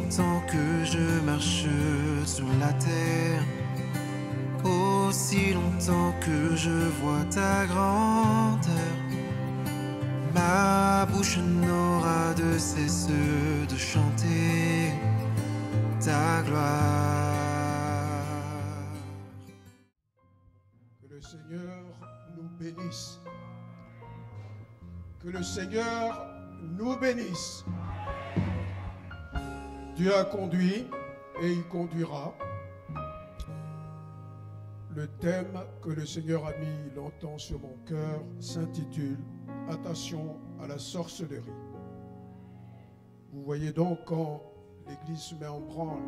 longtemps que je marche sur la terre, aussi longtemps que je vois ta grandeur, ma bouche n'aura de cesse de chanter ta gloire. Que le Seigneur nous bénisse. Que le Seigneur nous bénisse. Dieu a conduit et il conduira. Le thème que le Seigneur a mis longtemps sur mon cœur s'intitule « Attention à la sorcellerie ». Vous voyez donc quand l'Église se met en branle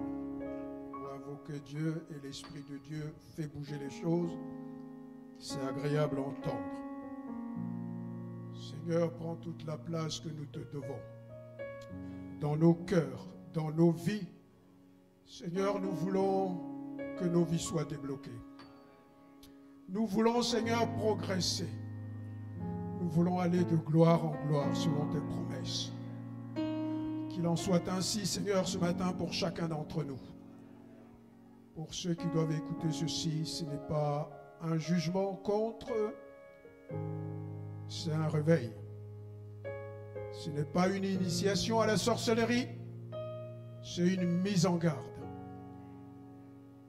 pour invoquer Dieu et l'Esprit de Dieu fait bouger les choses, c'est agréable à entendre. Seigneur, prends toute la place que nous te devons dans nos cœurs, dans nos vies. Seigneur, nous voulons que nos vies soient débloquées. Nous voulons, Seigneur, progresser. Nous voulons aller de gloire en gloire selon tes promesses. Qu'il en soit ainsi, Seigneur, ce matin pour chacun d'entre nous. Pour ceux qui doivent écouter ceci, ce n'est pas un jugement contre eux, c'est un réveil. Ce n'est pas une initiation à la sorcellerie, c'est une mise en garde.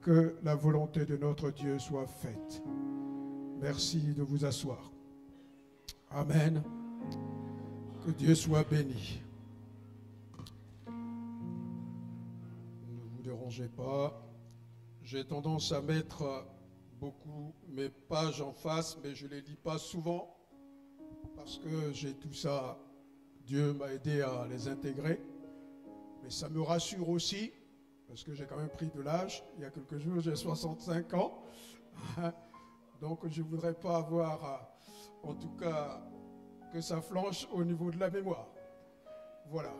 Que la volonté de notre Dieu soit faite. Merci de vous asseoir. Amen. Que Dieu soit béni. Ne vous dérangez pas. J'ai tendance à mettre beaucoup mes pages en face, mais je ne les lis pas souvent parce que j'ai tout ça. Dieu m'a aidé à les intégrer. Mais ça me rassure aussi, parce que j'ai quand même pris de l'âge. Il y a quelques jours, j'ai 65 ans. Donc, je ne voudrais pas avoir, en tout cas, que ça flanche au niveau de la mémoire. Voilà.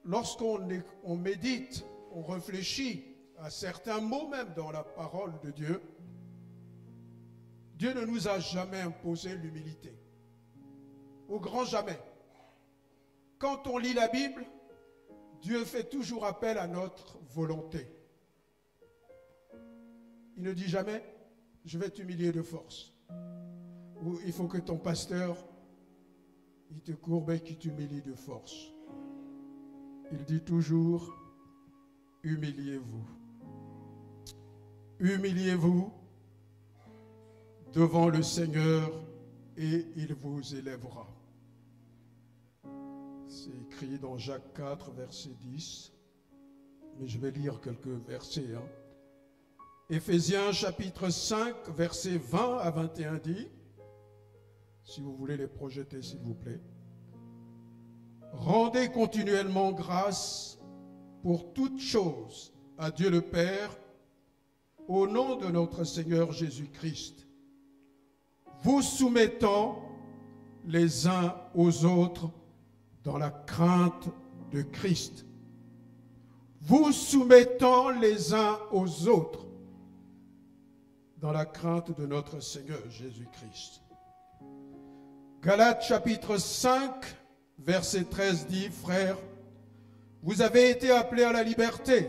Lorsqu'on médite, on réfléchit à certains mots même dans la parole de Dieu, Dieu ne nous a jamais imposé l'humilité. Au grand jamais. Quand on lit la Bible, Dieu fait toujours appel à notre volonté. Il ne dit jamais, je vais t'humilier de force. Ou il faut que ton pasteur, il te courbe et qu'il t'humilie de force. Il dit toujours, humiliez-vous. Humiliez-vous devant le Seigneur et il vous élèvera. C'est écrit dans Jacques 4, verset 10. Mais je vais lire quelques versets. Éphésiens chapitre 5, verset 20 à 21 dit, si vous voulez les projeter s'il vous plaît, rendez continuellement grâce pour toutes choses à Dieu le Père, au nom de notre Seigneur Jésus-Christ, vous soumettant les uns aux autres dans la crainte de Christ. Vous soumettant les uns aux autres dans la crainte de notre Seigneur Jésus-Christ. Galates chapitre 5, verset 13 dit, frères, vous avez été appelés à la liberté.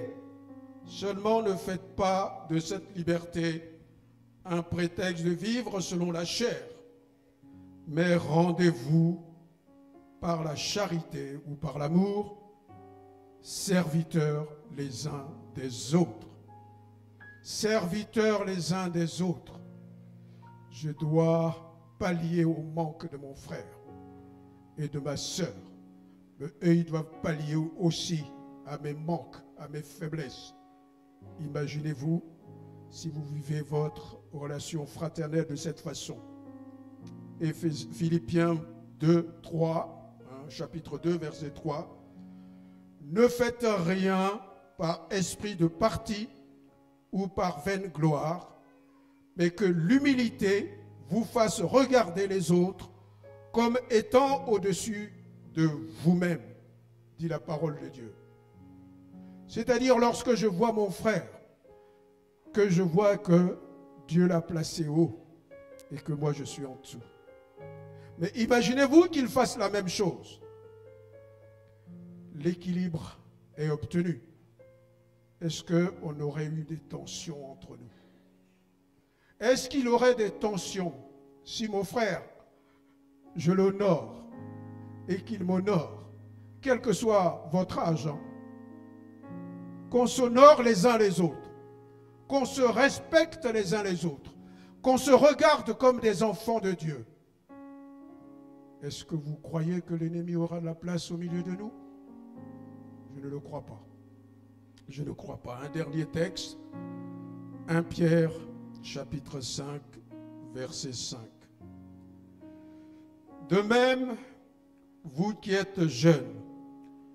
Seulement ne faites pas de cette liberté un prétexte de vivre selon la chair, mais rendez-vous par la charité ou par l'amour, serviteurs les uns des autres. Serviteurs les uns des autres. Je dois pallier au manque de mon frère et de ma sœur. Mais eux, ils doivent pallier aussi à mes manques, à mes faiblesses. Imaginez-vous si vous vivez votre relation fraternelle de cette façon. Et Philippiens 2, 3, chapitre 2, verset 3. Ne faites rien par esprit de parti ou par vaine gloire, mais que l'humilité vous fasse regarder les autres comme étant au-dessus de vous-même, dit la parole de Dieu. C'est-à-dire lorsque je vois mon frère, que je vois que Dieu l'a placé haut et que moi je suis en dessous. Mais imaginez-vous qu'il fasse la même chose. l'équilibre est obtenu, est-ce qu'on aurait eu des tensions entre nous? Est-ce qu'il aurait des tensions si mon frère, je l'honore et qu'il m'honore, quel que soit votre âge, hein, qu'on s'honore les uns les autres, qu'on se respecte les uns les autres, qu'on se regarde comme des enfants de Dieu? Est-ce que vous croyez que l'ennemi aura de la place au milieu de nous? Je ne le crois pas. Je ne crois pas. Un dernier texte, 1 Pierre, chapitre 5, verset 5. De même, vous qui êtes jeunes,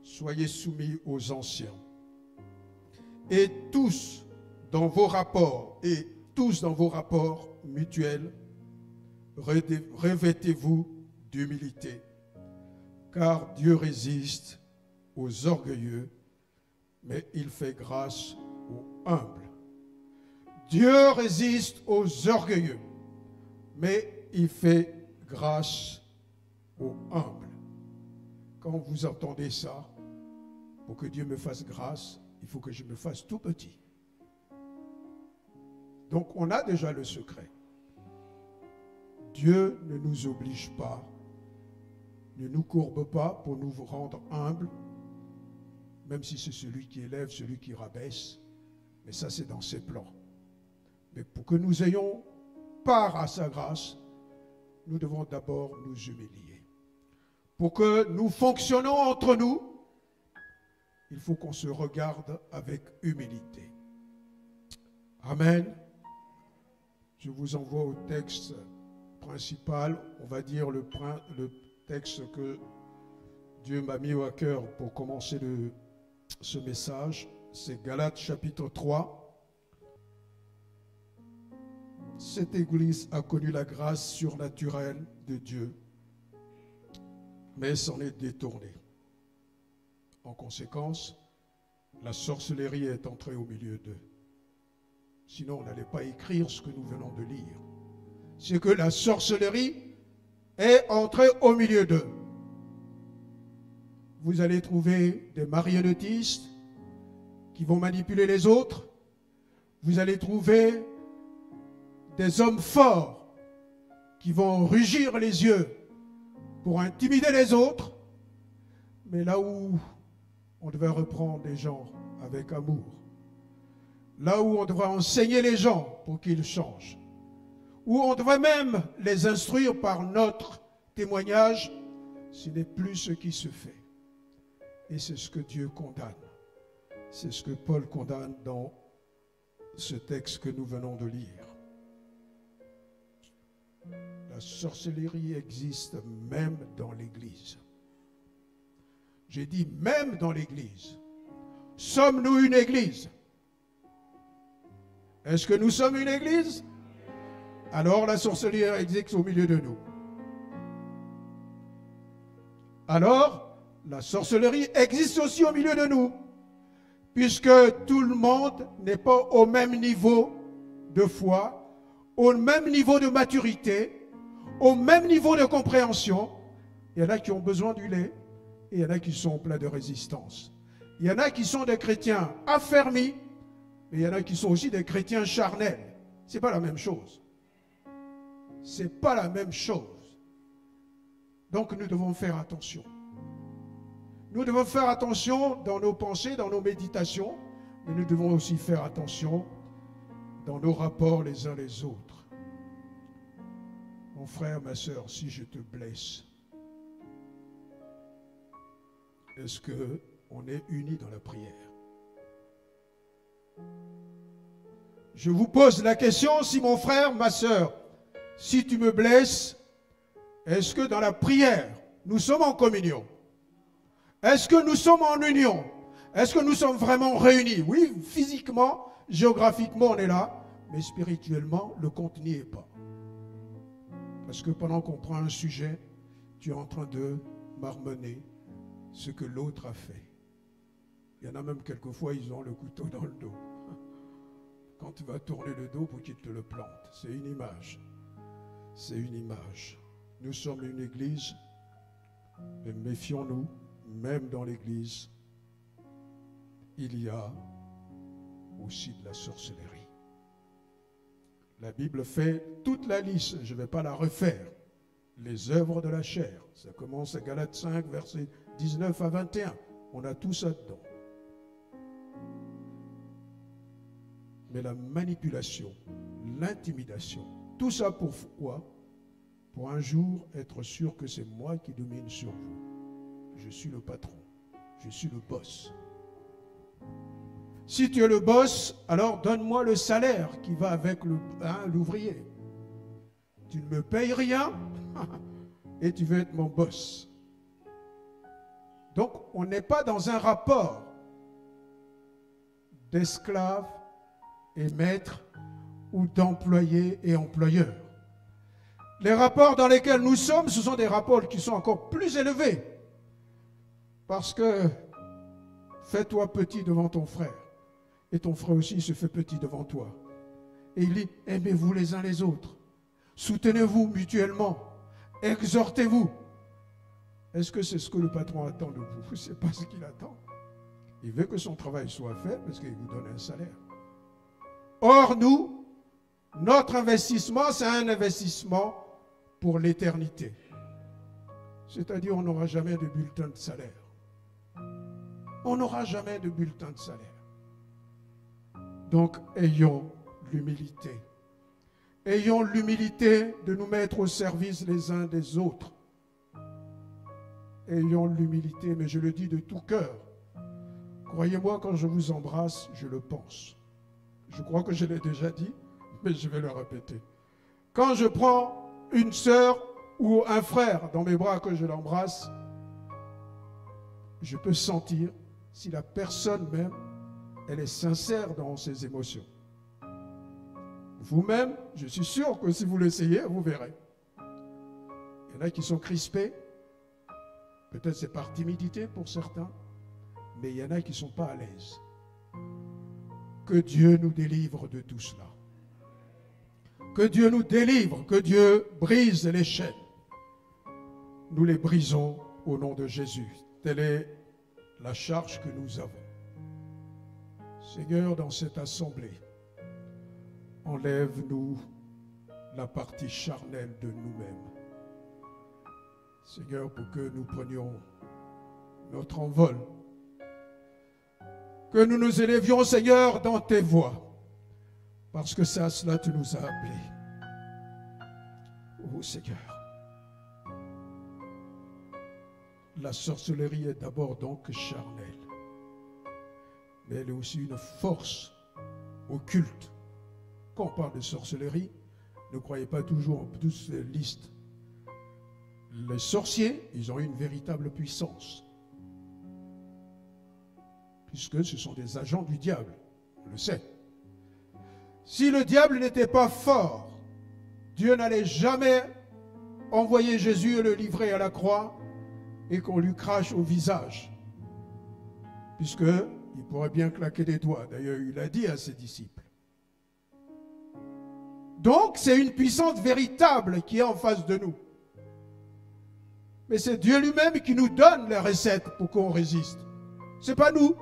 soyez soumis aux anciens. Et tous dans vos rapports mutuels, revêtez-vous d'humilité, car Dieu résiste aux orgueilleux, mais il fait grâce aux humbles. Dieu résiste aux orgueilleux, mais il fait grâce aux humbles. Quand vous entendez ça, pour que Dieu me fasse grâce, il faut que je me fasse tout petit. Donc on a déjà le secret. Dieu ne nous oblige pas, ne nous courbe pas pour nous rendre humbles, même si c'est celui qui élève, celui qui rabaisse, mais ça c'est dans ses plans. Mais pour que nous ayons part à sa grâce, nous devons d'abord nous humilier. Pour que nous fonctionnons entre nous, il faut qu'on se regarde avec humilité. Amen. Je vous envoie au texte principal, on va dire le texte que Dieu m'a mis au cœur pour commencer ce message. C'est Galates chapitre 3. Cette Église a connu la grâce surnaturelle de Dieu, mais s'en est détournée. En conséquence, la sorcellerie est entrée au milieu d'eux. Sinon, on n'allait pas écrire ce que nous venons de lire. C'est que la sorcellerie est entrée au milieu d'eux. Vous allez trouver des marionnettistes qui vont manipuler les autres. Vous allez trouver des hommes forts qui vont rugir les yeux pour intimider les autres. Mais là où on devait reprendre les gens avec amour, là où on devrait enseigner les gens pour qu'ils changent, où on devrait même les instruire par notre témoignage, ce n'est plus ce qui se fait. Et c'est ce que Dieu condamne. C'est ce que Paul condamne dans ce texte que nous venons de lire. La sorcellerie existe même dans l'Église. J'ai dit même dans l'Église. Sommes-nous une Église? Est-ce que nous sommes une Église? Alors la sorcellerie existe au milieu de nous. Alors, la sorcellerie existe aussi au milieu de nous, puisque tout le monde n'est pas au même niveau de foi, au même niveau de maturité, au même niveau de compréhension. Il y en a qui ont besoin du lait et il y en a qui sont pleins de résistance. Il y en a qui sont des chrétiens affermis, mais il y en a qui sont aussi des chrétiens charnels. Ce n'est pas la même chose. Ce n'est pas la même chose. Donc nous devons faire attention. Nous devons faire attention dans nos pensées, dans nos méditations, mais nous devons aussi faire attention dans nos rapports les uns les autres. Mon frère, ma soeur, si je te blesse, est-ce qu'on est unis dans la prière? Je vous pose la question, si mon frère, ma soeur, si tu me blesses, est-ce que dans la prière, nous sommes en communion? Est-ce que nous sommes en union? Est-ce que nous sommes vraiment réunis? Oui, physiquement, géographiquement, on est là, mais spirituellement, le compte n'y est pas. Parce que pendant qu'on prend un sujet, tu es en train de marmonner ce que l'autre a fait. Il y en a même quelquefois, ils ont le couteau dans le dos. Quand tu vas tourner le dos pour qu'il te le plante. C'est une image. C'est une image. Nous sommes une église, mais méfions-nous, même dans l'Église, il y a aussi de la sorcellerie. La Bible fait toute la liste, je ne vais pas la refaire. Les œuvres de la chair, ça commence à Galates 5, versets 19 à 21. On a tout ça dedans. Mais la manipulation, l'intimidation, tout ça pourquoi? Pour un jour être sûr que c'est moi qui domine sur vous. Je suis le patron, je suis le boss. Si tu es le boss, alors donne-moi le salaire qui va avec l'ouvrier. Tu ne me payes rien et tu veux être mon boss. Donc, on n'est pas dans un rapport d'esclave et maître ou d'employé et employeur. Les rapports dans lesquels nous sommes, ce sont des rapports qui sont encore plus élevés. Parce que fais-toi petit devant ton frère. Et ton frère aussi se fait petit devant toi. Et il dit, aimez-vous les uns les autres. Soutenez-vous mutuellement. Exhortez-vous. Est-ce que c'est ce que le patron attend de vous? Ce n'est pas ce qu'il attend. Il veut que son travail soit fait parce qu'il vous donne un salaire. Or, nous, notre investissement, c'est un investissement pour l'éternité. C'est-à-dire, on n'aura jamais de bulletin de salaire. On n'aura jamais de bulletin de salaire. Donc, ayons l'humilité. Ayons l'humilité de nous mettre au service les uns des autres. Ayons l'humilité, mais je le dis de tout cœur. Croyez-moi, quand je vous embrasse, je le pense. Je crois que je l'ai déjà dit, mais je vais le répéter. Quand je prends une sœur ou un frère dans mes bras, que je l'embrasse, je peux sentir si la personne même, elle est sincère dans ses émotions. Vous-même, je suis sûr que si vous l'essayez, vous verrez. Il y en a qui sont crispés. Peut-être c'est par timidité pour certains. Mais il y en a qui ne sont pas à l'aise. Que Dieu nous délivre de tout cela. Que Dieu nous délivre. Que Dieu brise les chaînes. Nous les brisons au nom de Jésus. Telle est la charge que nous avons. Seigneur, dans cette assemblée, enlève-nous la partie charnelle de nous-mêmes. Seigneur, pour que nous prenions notre envol. Que nous nous élevions, Seigneur, dans tes voies. Parce que c'est à cela que tu nous as appelés. Oh Seigneur. La sorcellerie est d'abord donc charnelle. Mais elle est aussi une force occulte. Quand on parle de sorcellerie, ne croyez pas toujours en toutes ces listes. Les sorciers, ils ont une véritable puissance. Puisque ce sont des agents du diable, on le sait. Si le diable n'était pas fort, Dieu n'allait jamais envoyer Jésus et le livrer à la croix et qu'on lui crache au visage. Puisqu'il pourrait bien claquer des doigts. D'ailleurs, il a dit à ses disciples. Donc, c'est une puissance véritable qui est en face de nous. Mais c'est Dieu lui-même qui nous donne les recettes pour qu'on résiste. Ce n'est pas nous.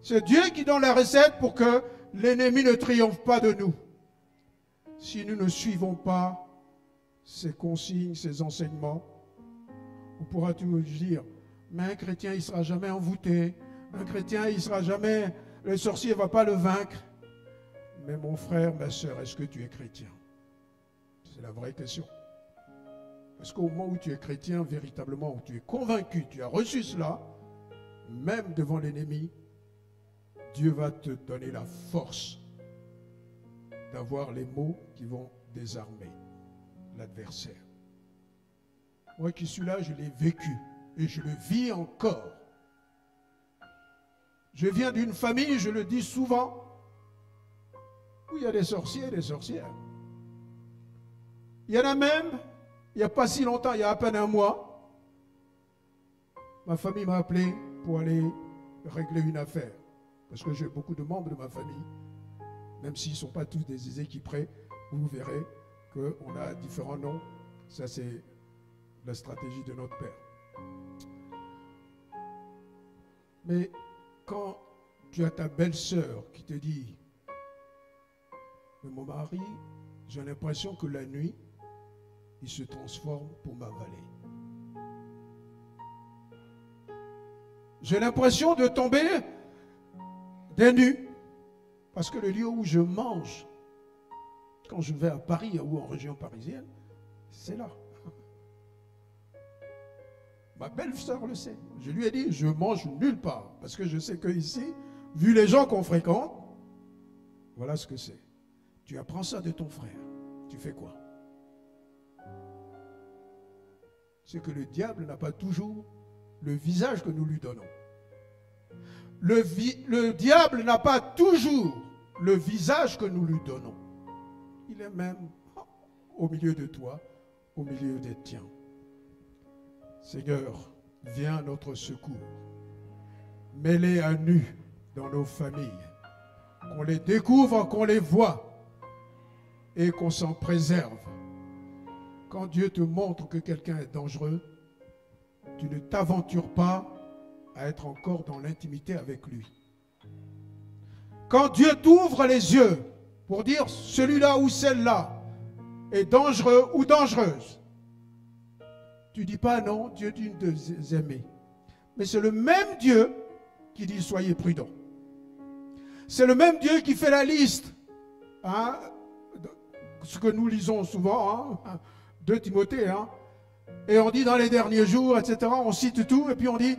C'est Dieu qui donne la recette pour que l'ennemi ne triomphe pas de nous. Si nous ne suivons pas ces consignes, ces enseignements, on pourra toujours dire, mais un chrétien, il ne sera jamais envoûté. Un chrétien, il ne sera jamais, le sorcier ne va pas le vaincre. Mais mon frère, ma soeur, est-ce que tu es chrétien? C'est la vraie question. Parce qu'au moment où tu es chrétien, véritablement, où tu es convaincu, tu as reçu cela, même devant l'ennemi, Dieu va te donner la force d'avoir les mots qui vont désarmer l'adversaire. Moi qui suis là, je l'ai vécu et je le vis encore. Je viens d'une famille, je le dis souvent, où il y a des sorciers et des sorcières. Il y en a même, il n'y a pas si longtemps, il y a à peine un mois, ma famille m'a appelé pour aller régler une affaire. Parce que j'ai beaucoup de membres de ma famille, même s'ils ne sont pas tous des équiprés, vous verrez qu'on a différents noms. Ça, c'est la stratégie de notre Père. Mais quand tu as ta belle-sœur qui te dit, mais mon mari, j'ai l'impression que la nuit, il se transforme pour m'avaler. J'ai l'impression de tomber des nues. Parce que le lieu où je mange, quand je vais à Paris ou en région parisienne, c'est là. Ma belle-sœur le sait. Je lui ai dit, je mange nulle part. Parce que je sais qu'ici, vu les gens qu'on fréquente, voilà ce que c'est. Tu apprends ça de ton frère. Tu fais quoi? C'est que le diable n'a pas toujours le visage que nous lui donnons. Le diable n'a pas toujours le visage que nous lui donnons. Il est même au milieu de toi, au milieu des tiens. Seigneur, viens à notre secours. Mets-les à nu dans nos familles. Qu'on les découvre, qu'on les voit et qu'on s'en préserve. Quand Dieu te montre que quelqu'un est dangereux, tu ne t'aventures pas à être encore dans l'intimité avec lui. Quand Dieu t'ouvre les yeux pour dire celui-là ou celle-là est dangereux ou dangereuse, tu ne dis pas non, Dieu dit de les aimer. Mais c'est le même Dieu qui dit soyez prudents. C'est le même Dieu qui fait la liste. Hein, ce que nous lisons souvent, hein, 2 Timothée. Hein, et on dit dans les derniers jours, etc. On cite tout et puis on dit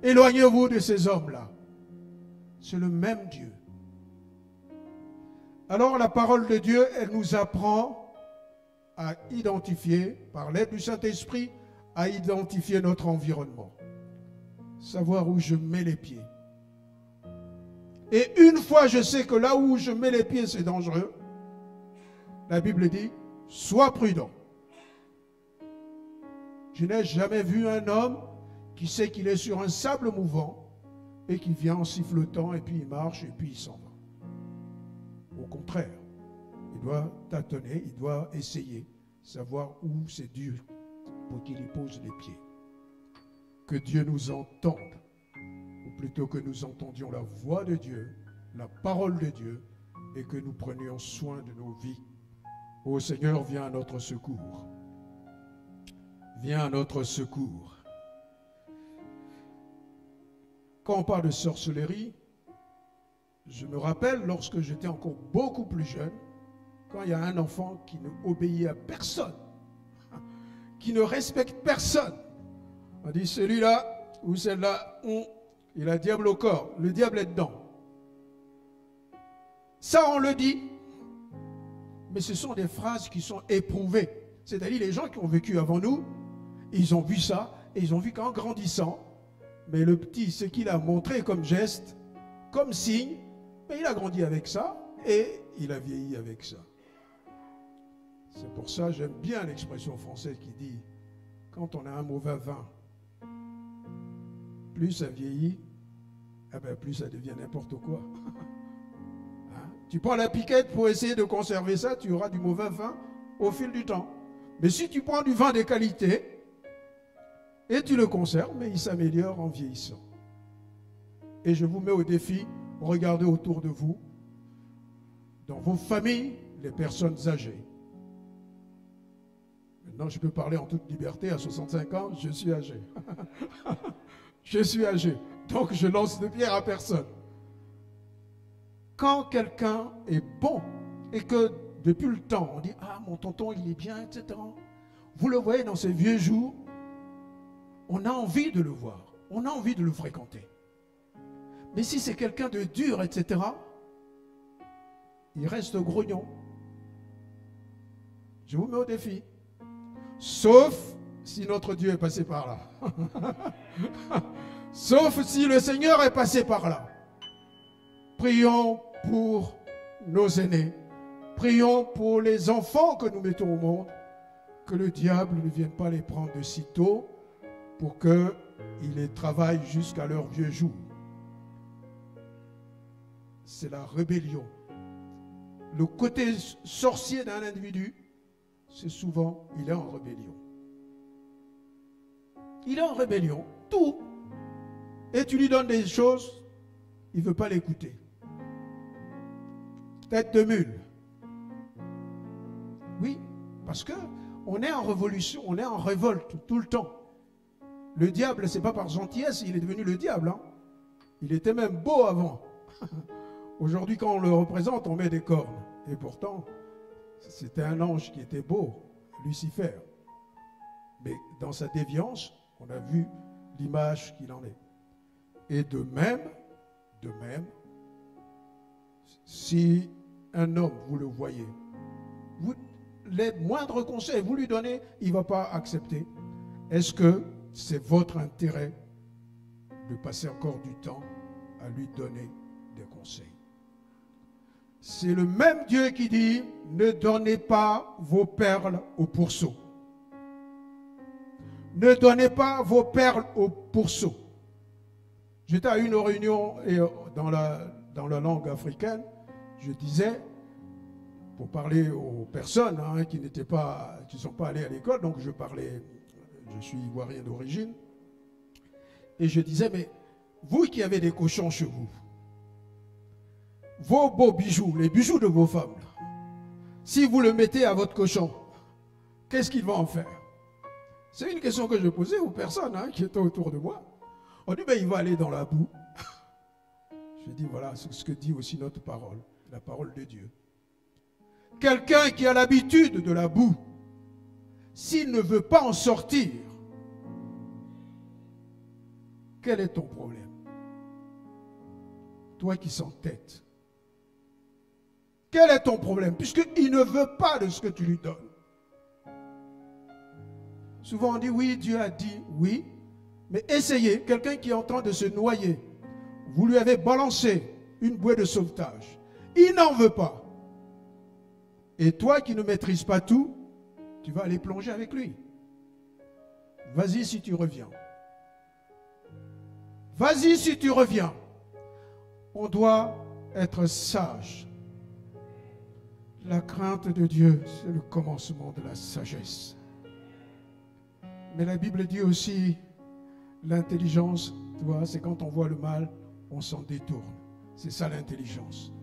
éloignez-vous de ces hommes-là. C'est le même Dieu. Alors la parole de Dieu, elle nous apprend à identifier, par l'aide du Saint-Esprit, à identifier notre environnement. Savoir où je mets les pieds. Et une fois je sais que là où je mets les pieds c'est dangereux, la Bible dit, sois prudent. Je n'ai jamais vu un homme qui sait qu'il est sur un sable mouvant et qui vient en sifflotant et puis il marche et puis il s'en va. Au contraire, il doit tâtonner, il doit essayer, savoir où c'est dur pour qu'il y pose les pieds. Que Dieu nous entende, ou plutôt que nous entendions la voix de Dieu, la parole de Dieu, et que nous prenions soin de nos vies. Ô Seigneur, viens à notre secours. Viens à notre secours. Quand on parle de sorcellerie, je me rappelle lorsque j'étais encore beaucoup plus jeune, quand il y a un enfant qui ne obéit à personne, qui ne respecte personne, on dit celui-là ou celle-là, il a diable au corps, le diable est dedans. Ça on le dit, mais ce sont des phrases qui sont éprouvées. C'est-à-dire les gens qui ont vécu avant nous, ils ont vu ça et ils ont vu qu'en grandissant, mais le petit, ce qu'il a montré comme geste, comme signe, mais il a grandi avec ça et il a vieilli avec ça. C'est pour ça que j'aime bien l'expression française qui dit, quand on a un mauvais vin, plus ça vieillit, eh bien plus ça devient n'importe quoi. Hein? Tu prends la piquette pour essayer de conserver ça, tu auras du mauvais vin au fil du temps. Mais si tu prends du vin de qualité et tu le conserves, mais il s'améliore en vieillissant. Et je vous mets au défi, regardez autour de vous, dans vos familles, les personnes âgées. Maintenant, je peux parler en toute liberté, à 65 ans, je suis âgé. Je suis âgé, donc je lance de pierre à personne. Quand quelqu'un est bon, et que depuis le temps, on dit « Ah, mon tonton, il est bien, etc. » Vous le voyez dans ses vieux jours, on a envie de le voir, on a envie de le fréquenter. Mais si c'est quelqu'un de dur, etc., il reste grognon. Je vous mets au défi. Sauf si notre Dieu est passé par là. Sauf si le Seigneur est passé par là. Prions pour nos aînés. Prions pour les enfants que nous mettons au monde. Que le diable ne vienne pas les prendre de sitôt pour qu'ils les travaillent jusqu'à leur vieux jour. C'est la rébellion. Le côté sorcier d'un individu, c'est souvent, il est en rébellion. Il est en rébellion, tout. et tu lui donnes des choses, il ne veut pas l'écouter. Tête de mule. Oui, parce qu'on est en révolution, on est en révolte tout le temps. Le diable, ce n'est pas par gentillesse, il est devenu le diable. Hein. Il était même beau avant. Aujourd'hui, quand on le représente, on met des cornes. Et pourtant, c'était un ange qui était beau, Lucifer. Mais dans sa déviance, on a vu l'image qu'il en est. Et de même, si un homme, vous le voyez, les moindres conseils, vous lui donnez, il ne va pas accepter. Est-ce que c'est votre intérêt de passer encore du temps à lui donner des conseils? C'est le même Dieu qui dit, ne donnez pas vos perles aux pourceaux. Ne donnez pas vos perles aux pourceaux. J'étais à une réunion et dans la langue africaine, je disais, pour parler aux personnes qui ne sont pas allées à l'école, donc je suis ivoirien d'origine, et je disais, mais vous qui avez des cochons chez vous, vos beaux bijoux, les bijoux de vos femmes, si vous le mettez à votre cochon, qu'est-ce qu'il va en faire? C'est une question que je posais aux personnes qui étaient autour de moi. On dit, il va aller dans la boue. Je dis, voilà, c'est ce que dit aussi notre parole, la parole de Dieu. Quelqu'un qui a l'habitude de la boue, s'il ne veut pas en sortir, quel est ton problème? Toi qui s'entêtes. Quel est ton problème? Puisqu'il ne veut pas de ce que tu lui donnes. Souvent on dit, oui, Dieu a dit, oui. Mais essayez, quelqu'un qui est en train de se noyer, vous lui avez balancé une bouée de sauvetage. Il n'en veut pas. Et toi qui ne maîtrises pas tout, tu vas aller plonger avec lui. Vas-y si tu reviens. Vas-y si tu reviens. On doit être sage. La crainte de Dieu, c'est le commencement de la sagesse. Mais la Bible dit aussi, l'intelligence, tu vois, c'est quand on voit le mal, on s'en détourne. C'est ça l'intelligence.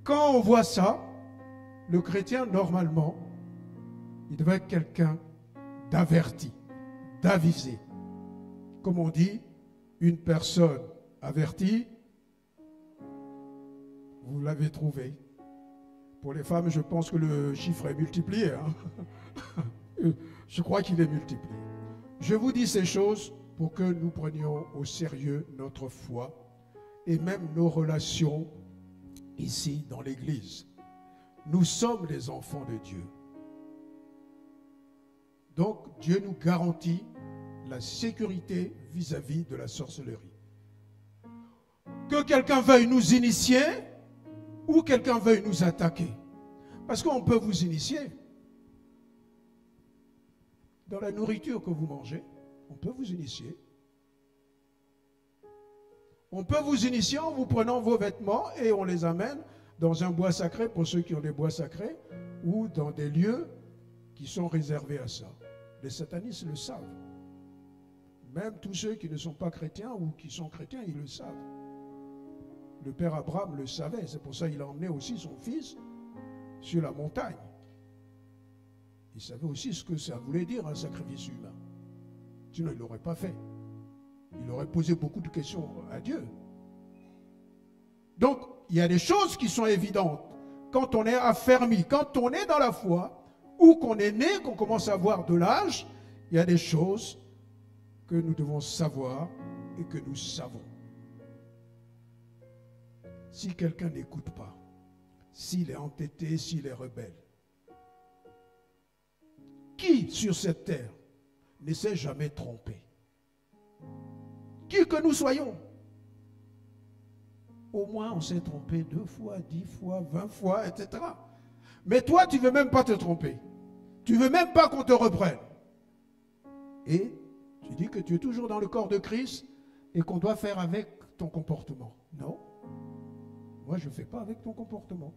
Quand on voit ça, le chrétien, normalement, il devrait être quelqu'un d'averti, d'avisé. Comme on dit, une personne avertie, vous l'avez trouvé. Pour les femmes, je pense que le chiffre est multiplié. Je crois qu'il est multiplié. Je vous dis ces choses pour que nous prenions au sérieux notre foi et même nos relations ici dans l'Église. Nous sommes les enfants de Dieu. Donc, Dieu nous garantit la sécurité vis-à-vis de la sorcellerie. Que quelqu'un veuille nous initier ou quelqu'un veuille nous attaquer. Parce qu'on peut vous initier. Dans la nourriture que vous mangez, on peut vous initier. On peut vous initier en vous prenant vos vêtements et on les amène dans un bois sacré, pour ceux qui ont des bois sacrés, ou dans des lieux qui sont réservés à ça. Les satanistes le savent. Même tous ceux qui ne sont pas chrétiens ou qui sont chrétiens, ils le savent. Le père Abraham le savait, c'est pour ça qu'il a emmené aussi son fils sur la montagne. Il savait aussi ce que ça voulait dire un sacrifice humain. Sinon, il ne l'aurait pas fait. Il aurait posé beaucoup de questions à Dieu. Donc, il y a des choses qui sont évidentes. Quand on est affermi, quand on est dans la foi, ou qu'on est né, qu'on commence à avoir de l'âge, il y a des choses que nous devons savoir et que nous savons. Si quelqu'un n'écoute pas, s'il est entêté, s'il est rebelle, qui sur cette terre ne s'est jamais trompé? Qui que nous soyons, au moins on s'est trompé 2 fois, 10 fois, 20 fois, etc. Mais toi, tu ne veux même pas te tromper. Tu ne veux même pas qu'on te reprenne. Et tu dis que tu es toujours dans le corps de Christ et qu'on doit faire avec ton comportement. Non. Moi, je ne fais pas avec ton comportement.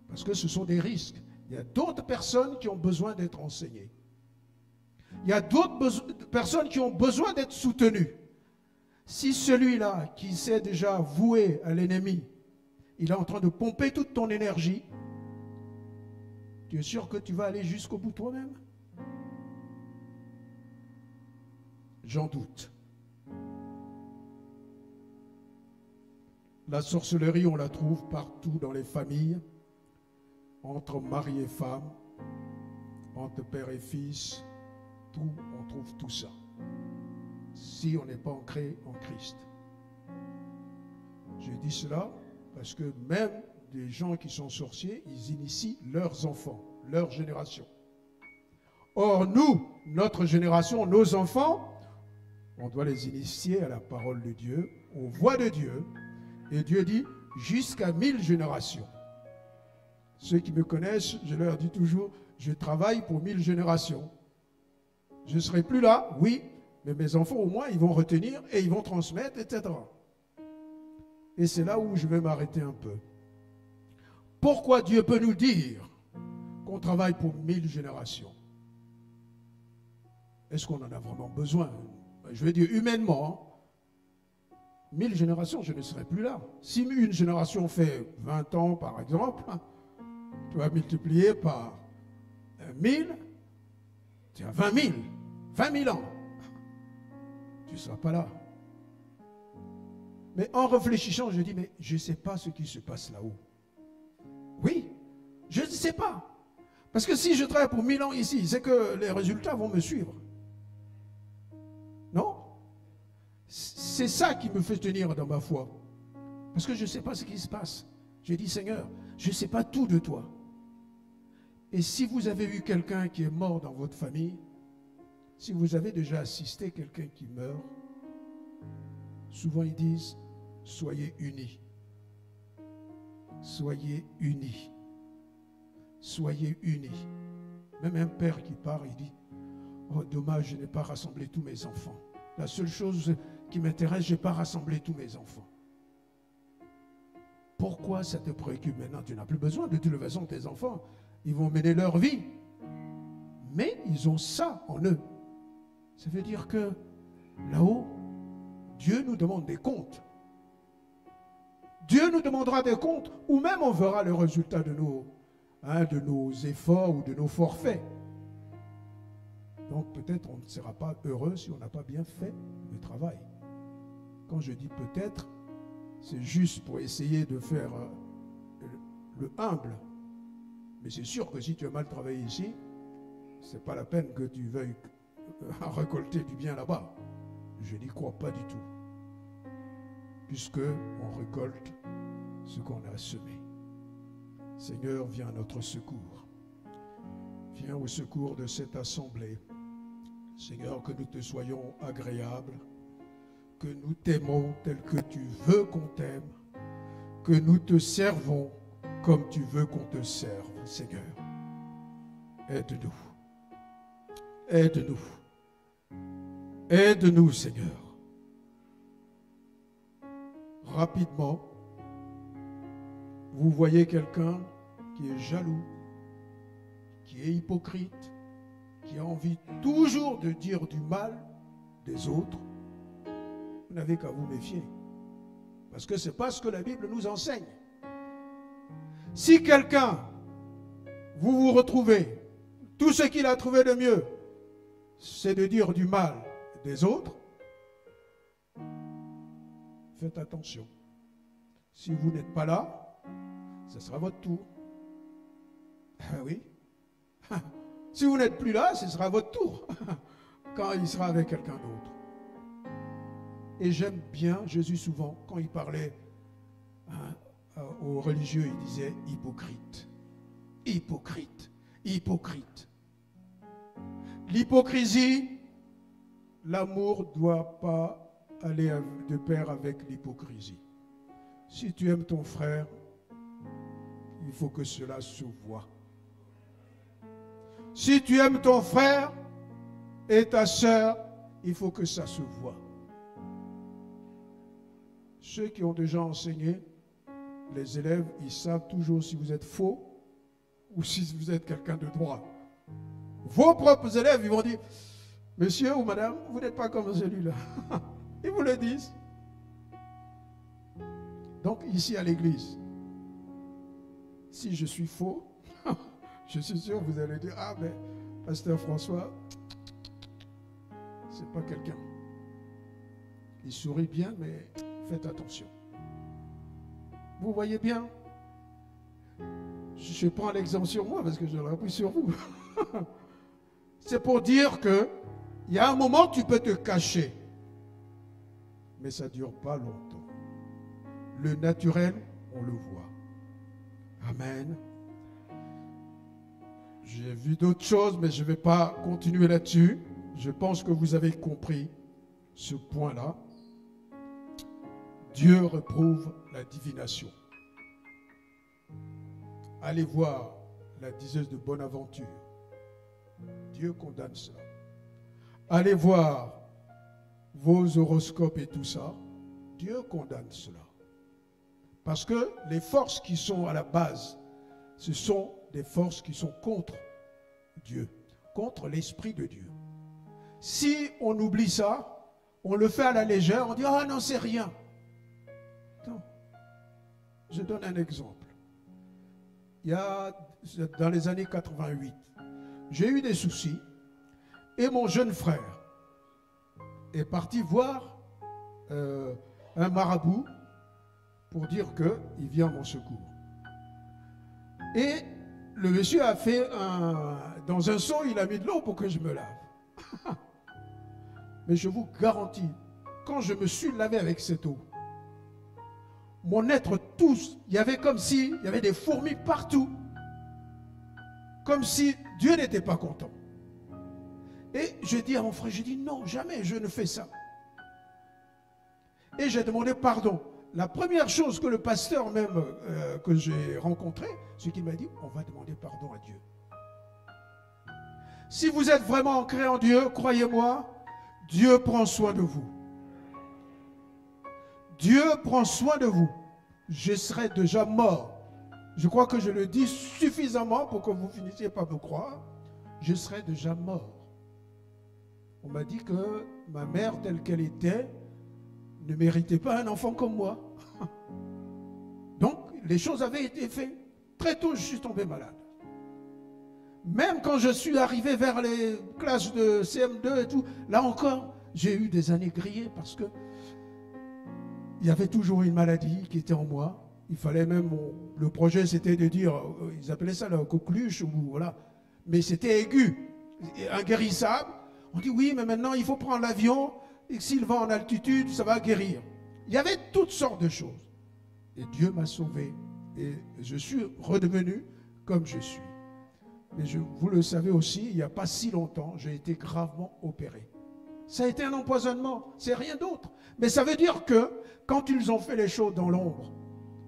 Parce que ce sont des risques. Il y a d'autres personnes qui ont besoin d'être enseignées. Il y a d'autres personnes qui ont besoin d'être soutenues. Si celui-là qui s'est déjà voué à l'ennemi, il est en train de pomper toute ton énergie, tu es sûr que tu vas aller jusqu'au bout toi-même? J'en doute. La sorcellerie, on la trouve partout dans les familles, entre mari et femme, entre père et fils, tout, on trouve tout ça. Si on n'est pas ancré en Christ. Je dis cela parce que même des gens qui sont sorciers, ils initient leurs enfants, leur génération. Or, nous, notre génération, nos enfants, on doit les initier à la parole de Dieu, aux voix de Dieu. Et Dieu dit, jusqu'à 1000 générations. Ceux qui me connaissent, je leur dis toujours, je travaille pour 1000 générations. Je ne serai plus là, oui, mais mes enfants, au moins, ils vont retenir et ils vont transmettre, etc. Et c'est là où je vais m'arrêter un peu. Pourquoi Dieu peut nous dire qu'on travaille pour 1000 générations? Est-ce qu'on en a vraiment besoin? Je veux dire, humainement, 1000 générations, je ne serai plus là. Si une génération fait 20 ans, par exemple, tu vas multiplier par 1000, tu as 20 000. 20 000 ans. Tu ne seras pas là. Mais en réfléchissant, je dis, mais je ne sais pas ce qui se passe là-haut. Oui, je ne sais pas. Parce que si je travaille pour 1000 ans ici, c'est que les résultats vont me suivre. Non? C'est ça qui me fait tenir dans ma foi. Parce que je ne sais pas ce qui se passe. J'ai dit, Seigneur, je ne sais pas tout de toi. Et si vous avez eu quelqu'un qui est mort dans votre famille, si vous avez déjà assisté quelqu'un qui meurt, souvent ils disent, soyez unis. Soyez unis. Soyez unis. Même un père qui part, il dit, oh dommage, je n'ai pas rassemblé tous mes enfants. La seule chose qui m'intéresse, je n'ai pas rassemblé tous mes enfants. Pourquoi ça te préoccupe maintenant? Tu n'as plus besoin. De toute façon, tes enfants, ils vont mener leur vie. Mais ils ont ça en eux. Ça veut dire que là-haut, Dieu nous demande des comptes. Dieu nous demandera des comptes, ou même on verra le résultat de nos efforts ou de nos forfaits. Donc peut-être on ne sera pas heureux si on n'a pas bien fait le travail. Quand je dis peut-être, c'est juste pour essayer de faire le humble. Mais c'est sûr que si tu as mal travaillé ici, ce n'est pas la peine que tu veuilles récolter du bien là-bas. Je n'y crois pas du tout. Puisque on récolte ce qu'on a semé. Seigneur, viens à notre secours. Viens au secours de cette assemblée. Seigneur, que nous te soyons agréables, que nous t'aimons tel que tu veux qu'on t'aime, que nous te servons comme tu veux qu'on te serve, Seigneur. Aide-nous. Aide-nous. Aide-nous, Seigneur. Rapidement, vous voyez quelqu'un qui est jaloux, qui est hypocrite, qui a envie toujours de dire du mal des autres. Vous n'avez qu'à vous méfier. Parce que ce n'est pas ce que la Bible nous enseigne. Si quelqu'un, vous vous retrouvez, tout ce qu'il a trouvé de mieux, c'est de dire du mal des autres, faites attention. Si vous n'êtes pas là, ce sera votre tour. Ah oui. Si vous n'êtes plus là, ce sera votre tour. Quand il sera avec quelqu'un d'autre. Et j'aime bien Jésus souvent, quand il parlait aux religieux, il disait hypocrite. Hypocrite. Hypocrite. L'hypocrisie, l'amour ne doit pas aller de pair avec l'hypocrisie. Si tu aimes ton frère, il faut que cela se voie. Si tu aimes ton frère et ta sœur, il faut que ça se voie. Ceux qui ont déjà enseigné, les élèves, ils savent toujours si vous êtes faux ou si vous êtes quelqu'un de droit. Vos propres élèves, ils vont dire, Monsieur ou madame, vous n'êtes pas comme celui-là. Ils vous le disent. Donc ici à l'église, si je suis faux, je suis sûr que vous allez dire, ah mais Pasteur François, c'est pas quelqu'un. Il sourit bien, mais faites attention. Vous voyez bien? Je prends l'exemple sur moi parce que je l'ai pris sur vous. C'est pour dire que il y a un moment tu peux te cacher, mais ça ne dure pas longtemps. Le naturel, on le voit. Amen. J'ai vu d'autres choses, mais je ne vais pas continuer là-dessus. Je pense que vous avez compris ce point-là. Dieu reprouve la divination. Allez voir la diseuse de Bonaventure. Dieu condamne cela. Allez voir vos horoscopes et tout ça. Dieu condamne cela. Parce que les forces qui sont à la base, ce sont des forces qui sont contre Dieu, contre l'Esprit de Dieu. Si on oublie ça, on le fait à la légère, on dit « Ah non, c'est rien ». Non. Je donne un exemple. Il y a, dans les années 88, j'ai eu des soucis et mon jeune frère est parti voir un marabout pour dire qu'il vient à mon secours. Et le monsieur a fait dans un seau, il a mis de l'eau pour que je me lave. Mais je vous garantis, quand je me suis lavé avec cette eau, mon être tous, il y avait comme si, il y avait des fourmis partout. Comme si Dieu n'était pas content. Et je dis à mon frère, je dis non, jamais je ne fais ça. Et j'ai demandé pardon. La première chose que le pasteur même que j'ai rencontré, c'est qu'il m'a dit, on va demander pardon à Dieu. Si vous êtes vraiment ancré en Dieu, croyez-moi, Dieu prend soin de vous. Dieu prend soin de vous. Je serais déjà mort. Je crois que je le dis suffisamment pour que vous finissiez par me croire. Je serais déjà mort. On m'a dit que ma mère, telle qu'elle était, ne méritait pas un enfant comme moi. Donc, les choses avaient été faites. Très tôt, je suis tombé malade. Même quand je suis arrivé vers les classes de CM2 et tout, là encore, j'ai eu des années grillées parce que il y avait toujours une maladie qui était en moi. Il fallait même, le projet c'était de dire, ils appelaient ça la coqueluche, ou voilà. Mais c'était aigu, inguérissable. On dit oui, mais maintenant il faut prendre l'avion, et s'il va en altitude, ça va guérir. Il y avait toutes sortes de choses. Et Dieu m'a sauvé. Et je suis redevenu comme je suis. Mais vous le savez aussi, il n'y a pas si longtemps, j'ai été gravement opéré. Ça a été un empoisonnement, c'est rien d'autre. Mais ça veut dire que quand ils ont fait les choses dans l'ombre,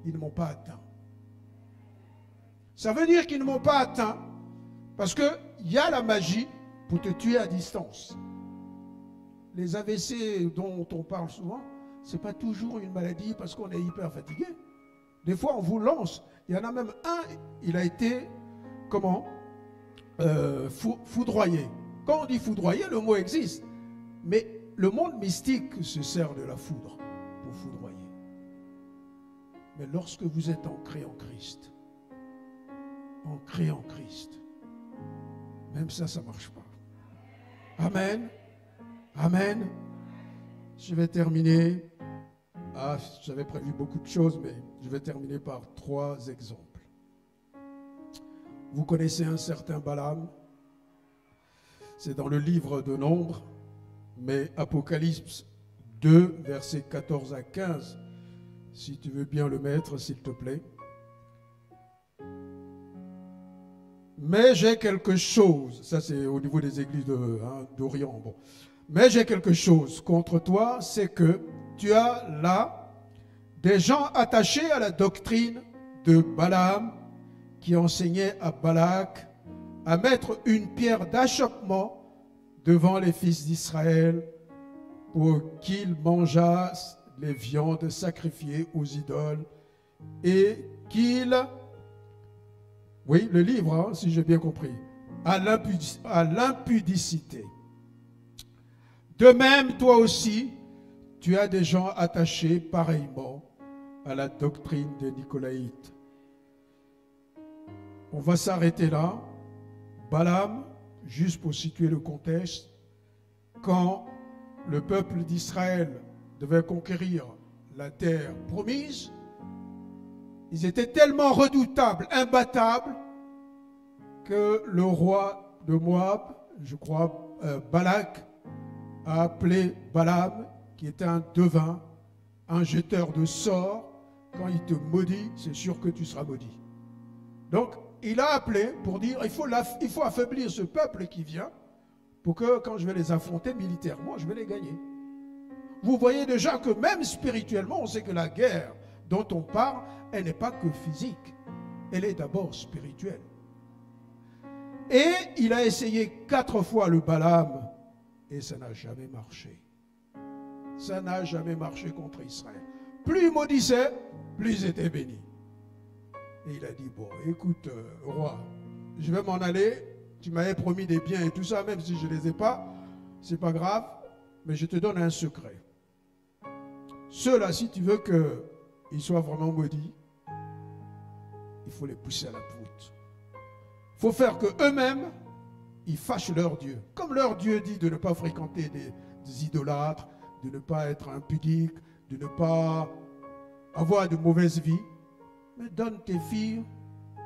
ils ne m'ont pas atteint. Ça veut dire qu'ils ne m'ont pas atteint parce qu'il y a la magie pour te tuer à distance. Les AVC dont on parle souvent, ce n'est pas toujours une maladie parce qu'on est hyper fatigué. Des fois, on vous lance. Il y en a même un, il a été, foudroyé. Quand on dit foudroyer, le mot existe. Mais le monde mystique se sert de la foudre pour foudroyer. Mais lorsque vous êtes ancré en Christ, même ça ne marche pas. Amen. Amen. Je vais terminer. J'avais prévu beaucoup de choses, mais je vais terminer par 3 exemples. Vous connaissez un certain Balaam. C'est dans le livre de Nombres, mais Apocalypse 2, versets 14 à 15, si tu veux bien le mettre, s'il te plaît. Mais j'ai quelque chose, ça c'est au niveau des églises d'Orient, bon. Mais j'ai quelque chose contre toi, c'est que tu as là des gens attachés à la doctrine de Balaam qui enseignait à Balak à mettre une pierre d'achoppement devant les fils d'Israël pour qu'ils mangeassent les viandes sacrifiées aux idoles et qu'ils, oui, le livre, si j'ai bien compris, à l'impudicité. De même, toi aussi, tu as des gens attachés pareillement à la doctrine des Nicolaïtes. On va s'arrêter là. Balaam, juste pour situer le contexte, quand le peuple d'Israël devait conquérir la terre promise, ils étaient tellement redoutables, imbattables, que le roi de Moab, je crois, Balak, a appelé Balaam, qui était un devin, un jeteur de sorts. Quand il te maudit, c'est sûr que tu seras maudit. Donc, il a appelé pour dire, il faut affaiblir ce peuple qui vient, pour que quand je vais les affronter militairement, je vais les gagner. Vous voyez déjà que même spirituellement, on sait que la guerre dont on parle, elle n'est pas que physique, elle est d'abord spirituelle. Et il a essayé 4 fois le Balaam, et ça n'a jamais marché. Ça n'a jamais marché contre Israël. Plus il maudissait, plus il était béni. Et il a dit, bon, écoute, roi, je vais m'en aller, tu m'avais promis des biens et tout ça, même si je ne les ai pas, c'est pas grave, mais je te donne un secret. Ceux-là, si tu veux qu'ils soient vraiment maudits, il faut les pousser à la poutre. Il faut faire qu'eux-mêmes, ils fâchent leur Dieu. Comme leur Dieu dit de ne pas fréquenter des idolâtres, de ne pas être impudique, de ne pas avoir de mauvaise vie, mais donne tes filles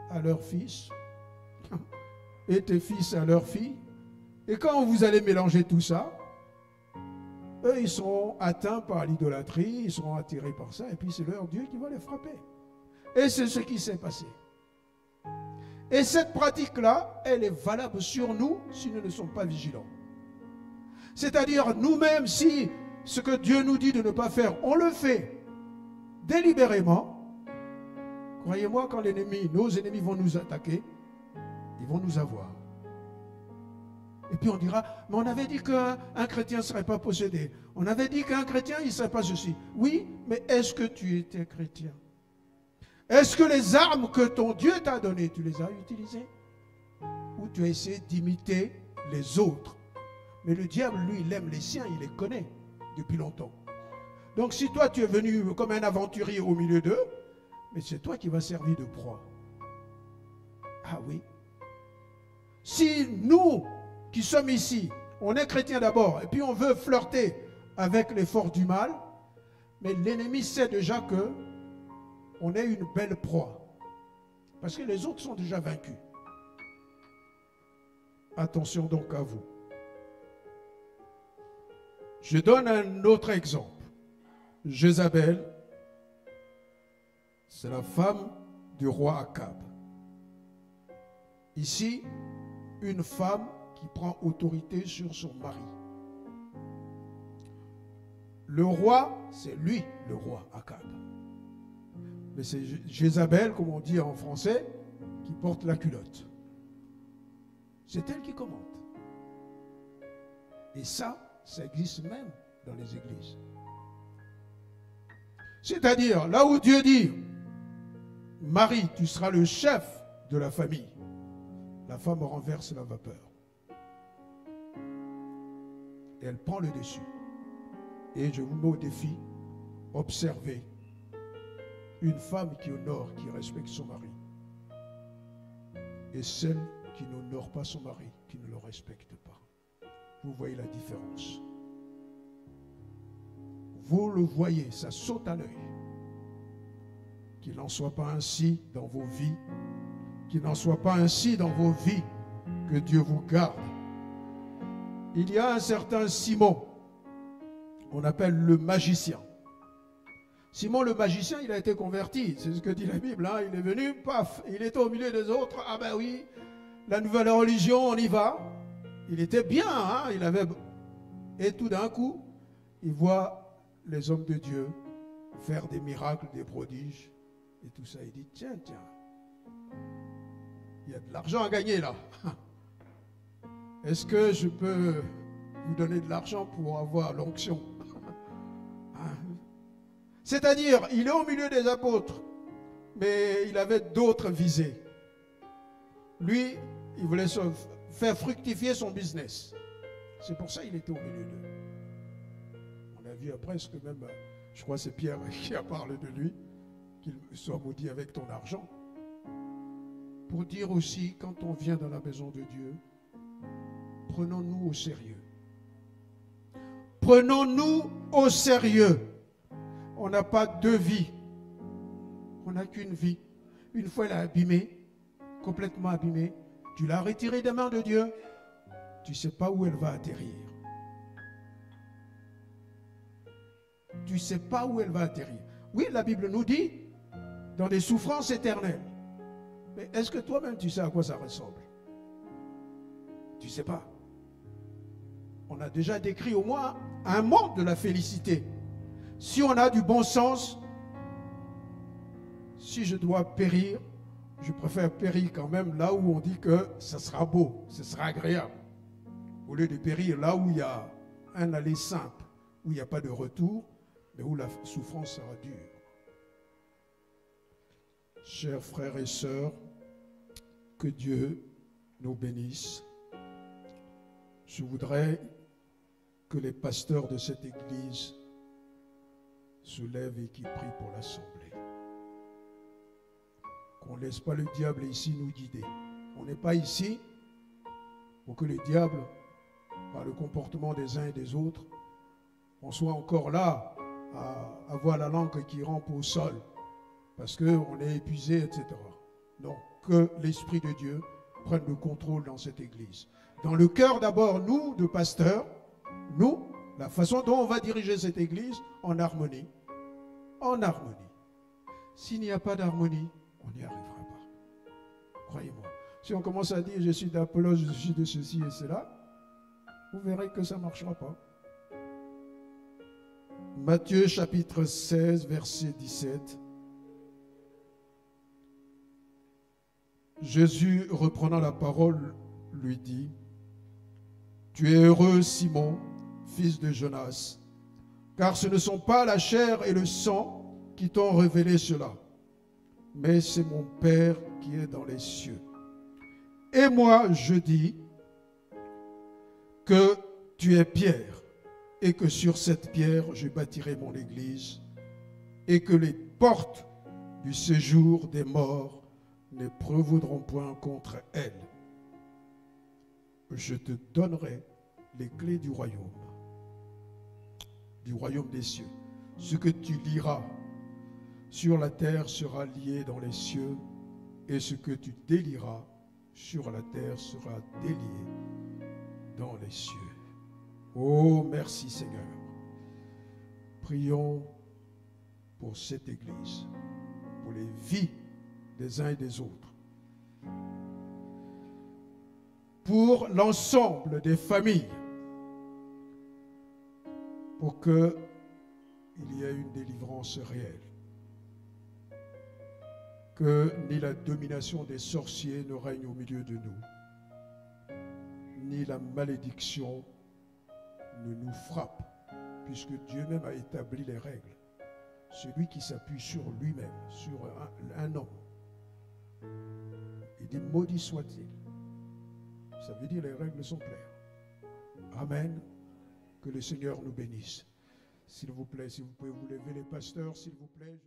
à leurs fils et tes fils à leurs filles. Et quand vous allez mélanger tout ça, eux, ils seront atteints par l'idolâtrie, ils seront attirés par ça, et puis c'est leur Dieu qui va les frapper. Et c'est ce qui s'est passé. Et cette pratique-là, elle est valable sur nous si nous ne sommes pas vigilants. C'est-à-dire, nous-mêmes, si ce que Dieu nous dit de ne pas faire, on le fait délibérément, croyez-moi, quand nos ennemis vont nous attaquer, ils vont nous avoir. Et puis on dira, mais on avait dit qu'un chrétien ne serait pas possédé. On avait dit qu'un chrétien, il ne serait pas ceci. Oui, mais est-ce que tu étais chrétien? Est-ce que les armes que ton Dieu t'a données, tu les as utilisées? Ou tu as essayé d'imiter les autres? Mais le diable, lui, il aime les siens, il les connaît depuis longtemps. Donc si toi, tu es venu comme un aventurier au milieu d'eux, mais c'est toi qui vas servir de proie. Ah oui. Si nous, qui sommes ici, on est chrétiens d'abord, et puis on veut flirter avec les forces du mal, mais l'ennemi sait déjà que on est une belle proie. Parce que les autres sont déjà vaincus. Attention donc à vous. Je donne un autre exemple. Jézabel, c'est la femme du roi Akab. Ici, une femme qui prend autorité sur son mari. Le roi, c'est lui, le roi Akab. Mais c'est Jézabel, comme on dit en français, qui porte la culotte. C'est elle qui commande. Et ça existe même dans les églises. C'est-à-dire, là où Dieu dit, Marie, tu seras le chef de la famille, la femme renverse la vapeur. Et elle prend le dessus. Et je vous mets au défi, observez une femme qui honore, qui respecte son mari, et celle qui n'honore pas son mari, qui ne le respecte pas. Vous voyez la différence. Vous le voyez, ça saute à l'œil. Qu'il n'en soit pas ainsi dans vos vies, qu'il n'en soit pas ainsi dans vos vies, que Dieu vous garde. Il y a un certain Simon, on appelle le magicien. Simon le magicien, il a été converti, c'est ce que dit la Bible, hein. Il est venu, paf, il était au milieu des autres, ah ben oui, la nouvelle religion, on y va. Il était bien, hein, il avait... Et tout d'un coup, il voit les hommes de Dieu faire des miracles, des prodiges, et tout ça, il dit, tiens, il y a de l'argent à gagner là. Est-ce que je peux vous donner de l'argent pour avoir l'onction? C'est-à-dire, il est au milieu des apôtres, mais il avait d'autres visées. Lui, il voulait faire fructifier son business. C'est pour ça qu'il était au milieu d'eux. vie après, ce que même, je crois que c'est Pierre qui a parlé de lui, qu'il soit maudit avec ton argent. Pour dire aussi, quand on vient dans la maison de Dieu, prenons-nous au sérieux. Prenons-nous au sérieux. On n'a pas deux vies. On n'a qu'une vie. Une fois elle est abîmée, complètement abîmée, tu l'as retirée des mains de Dieu, tu ne sais pas où elle va atterrir. Tu ne sais pas où elle va atterrir. Oui, la Bible nous dit, dans des souffrances éternelles. Mais est-ce que toi-même tu sais à quoi ça ressemble? Tu ne sais pas. On a déjà décrit au moins un monde de la félicité. Si on a du bon sens, si je dois périr, je préfère périr quand même là où on dit que ça sera beau, ce sera agréable. Au lieu de périr là où il y a un aller simple, où il n'y a pas de retour, mais où la souffrance sera dure. Chers frères et sœurs, que Dieu nous bénisse. Je voudrais que les pasteurs de cette église se lèvent et qui prient pour l'assemblée. Qu'on ne laisse pas le diable ici nous guider. On n'est pas ici pour que le diable, par le comportement des uns et des autres, on soit encore là à avoir la langue qui rampe au sol parce qu'on est épuisé, etc. Non, que l'Esprit de Dieu prenne le contrôle dans cette église. Dans le cœur d'abord, nous, de pasteurs, nous, la façon dont on va diriger cette église, en harmonie. En harmonie. S'il n'y a pas d'harmonie, on n'y arrivera pas. Croyez-moi. Si on commence à dire je suis d'Apollos, je suis de ceci et cela, vous verrez que ça ne marchera pas. Matthieu chapitre 16, verset 17. Jésus, reprenant la parole, lui dit, « Tu es heureux, Simon, fils de Jonas, car ce ne sont pas la chair et le sang qui t'ont révélé cela, mais c'est mon Père qui est dans les cieux. Et moi, je dis que tu es Pierre, et que sur cette pierre, je bâtirai mon église, et que les portes du séjour des morts ne prévaudront point contre elle. Je te donnerai les clés du royaume des cieux. Ce que tu liras sur la terre sera lié dans les cieux, et ce que tu délieras sur la terre sera délié dans les cieux. Oh, merci Seigneur. Prions pour cette église, pour les vies des uns et des autres, pour l'ensemble des familles, pour qu'il y ait une délivrance réelle, que ni la domination des sorciers ne règne au milieu de nous, ni la malédiction ne nous frappe, puisque Dieu même a établi les règles. Celui qui s'appuie sur lui-même, sur un homme, il dit maudit soit-il. Ça veut dire les règles sont claires. Amen. Que le Seigneur nous bénisse. S'il vous plaît, si vous pouvez vous lever les pasteurs, s'il vous plaît.